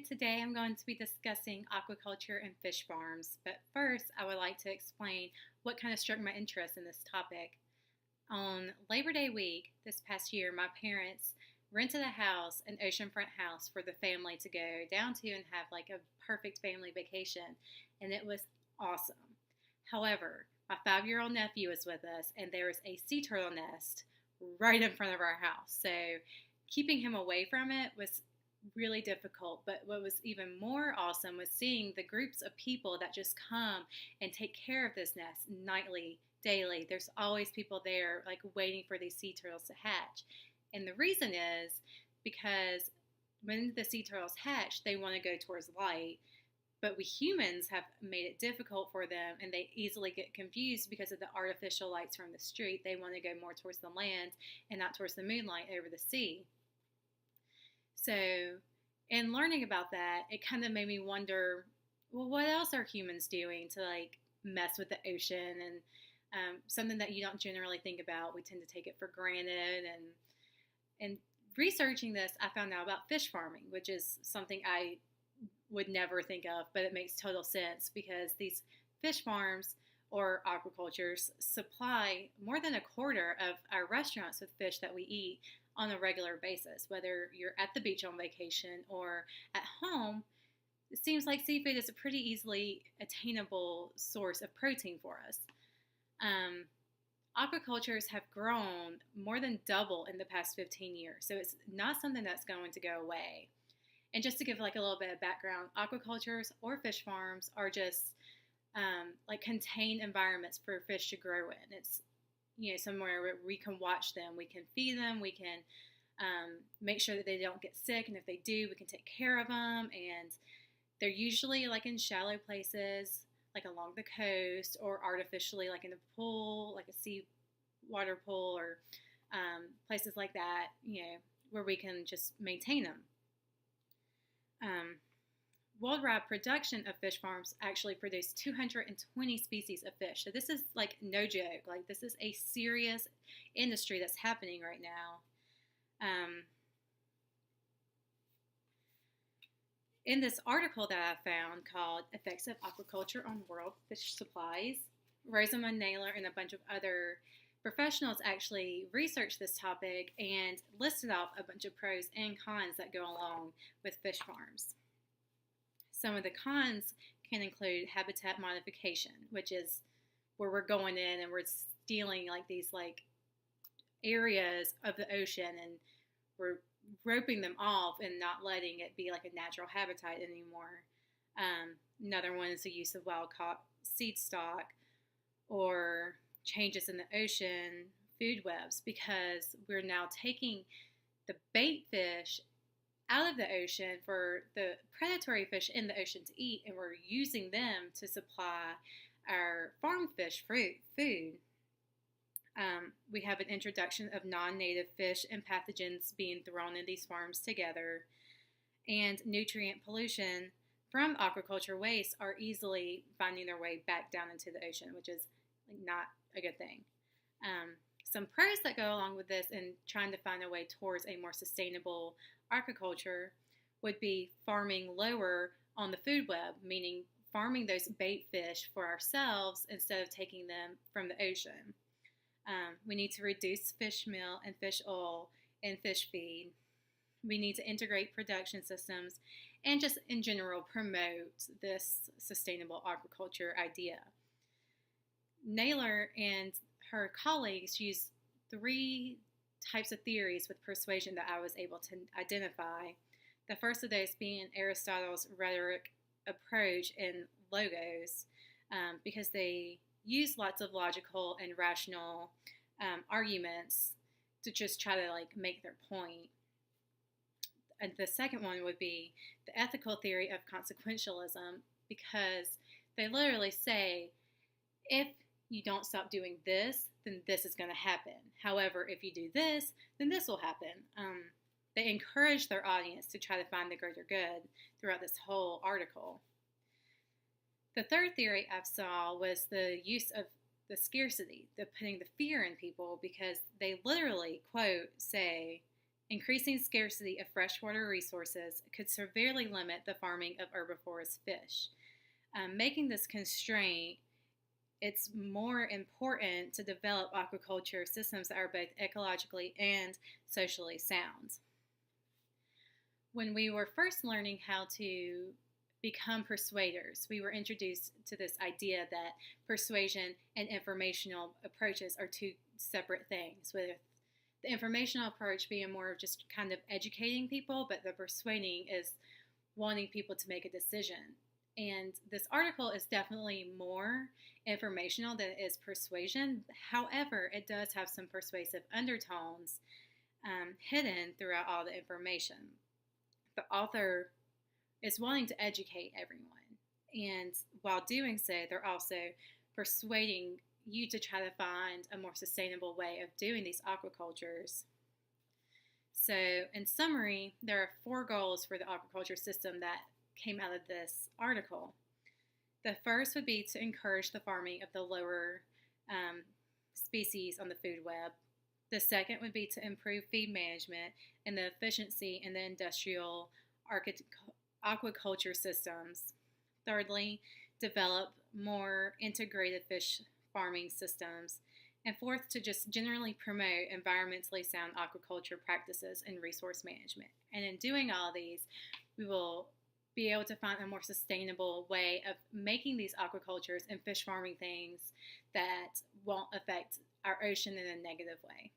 Today I'm going to be discussing aquaculture and fish farms, but first I would like to explain what kind of struck my interest in this topic. On Labor Day week this past year, my parents rented a house, an oceanfront house, for the family to go down to and have like a perfect family vacation, and it was awesome. However, my 5-year-old nephew was with us, and there was a sea turtle nest right in front of our house, so keeping him away from it was really difficult. But what was even more awesome was seeing the groups of people that just come and take care of this nest nightly, daily. There's always people there, like waiting for these sea turtles to hatch. And the reason is because when the sea turtles hatch, they want to go towards light. But we humans have made it difficult for them, and they easily get confused because of the artificial lights from the street. They want to go more towards the land and not towards the moonlight over the sea. So, in learning about that, it kind of made me wonder, well, what else are humans doing to like mess with the ocean and something that you don't generally think about. We tend to take it for granted. And researching this, I found out about fish farming, which is something I would never think of, but it makes total sense because these fish farms or aquacultures supply more than a quarter of our restaurants with fish that we eat on a regular basis. Whether you're at the beach on vacation or at home, it seems like seafood is a pretty easily attainable source of protein for us. Um, Aquacultures have grown more than double in the past 15 years, so it's not something that's going to go away. And just to give like a little bit of background, aquacultures or fish farms are just like contained environments for fish to grow in. It's somewhere where we can watch them, we can feed them, we can make sure that they don't get sick, and if they do, we can take care of them. And they're usually like in shallow places, like along the coast, or artificially like in a pool, like a sea water pool, or places like that, where we can just maintain them. Worldwide production of fish farms actually produce 220 species of fish. So this is like no joke. Like this is a serious industry that's happening right now. In this article that I found called Effects of Aquaculture on World Fish Supplies, Rosamund Naylor and a bunch of other professionals actually researched this topic and listed off a bunch of pros and cons that go along with fish farms. Some of the cons can include habitat modification, which is where we're going in and we're stealing like these like areas of the ocean, and we're roping them off and not letting it be like a natural habitat anymore. Another one is the use of wild caught seed stock or changes in the ocean food webs, because we're now taking the bait fish out of the ocean for the predatory fish in the ocean to eat, and we're using them to supply our farm fish food. We have an introduction of non-native fish and pathogens being thrown in these farms together, and nutrient pollution from aquaculture waste are easily finding their way back down into the ocean, which is not a good thing. Some pros that go along with this and trying to find a way towards a more sustainable aquaculture would be farming lower on the food web, meaning farming those bait fish for ourselves instead of taking them from the ocean. We need to reduce fish meal and fish oil in fish feed. We need to integrate production systems and just in general promote this sustainable aquaculture idea. Naylor and her colleagues used 3 types of theories with persuasion that I was able to identify. The first of those being Aristotle's rhetoric approach and logos, because they use lots of logical and rational arguments to just try to like make their point. And the second one would be the ethical theory of consequentialism, because they literally say, if you don't stop doing this, then this is going to happen. However, if you do this, then this will happen. They encourage their audience to try to find the greater good throughout this whole article. The third theory I saw was the use of the scarcity, the putting the fear in people, because they literally, quote, say, Increasing scarcity of freshwater resources could severely limit the farming of herbivorous fish. Making this constraint, it's more important to develop aquaculture systems that are both ecologically and socially sound. When we were first learning how to become persuaders, we were introduced to this idea that persuasion and informational approaches are two separate things, with the informational approach being more of just kind of educating people, but the persuading is wanting people to make a decision. And this article is definitely more informational than it is persuasion. However, it does have some persuasive undertones hidden throughout all the information. The author is wanting to educate everyone, and while doing so, they're also persuading you to try to find a more sustainable way of doing these aquacultures. So, in summary, there are 4 goals for the aquaculture system that came out of this article. The first would be to encourage the farming of the lower species on the food web. The second would be to improve feed management and the efficiency in the industrial aquaculture systems. Thirdly, develop more integrated fish farming systems. And fourth, to just generally promote environmentally sound aquaculture practices and resource management. And in doing all of these, we will be able to find a more sustainable way of making these aquacultures and fish farming things that won't affect our ocean in a negative way.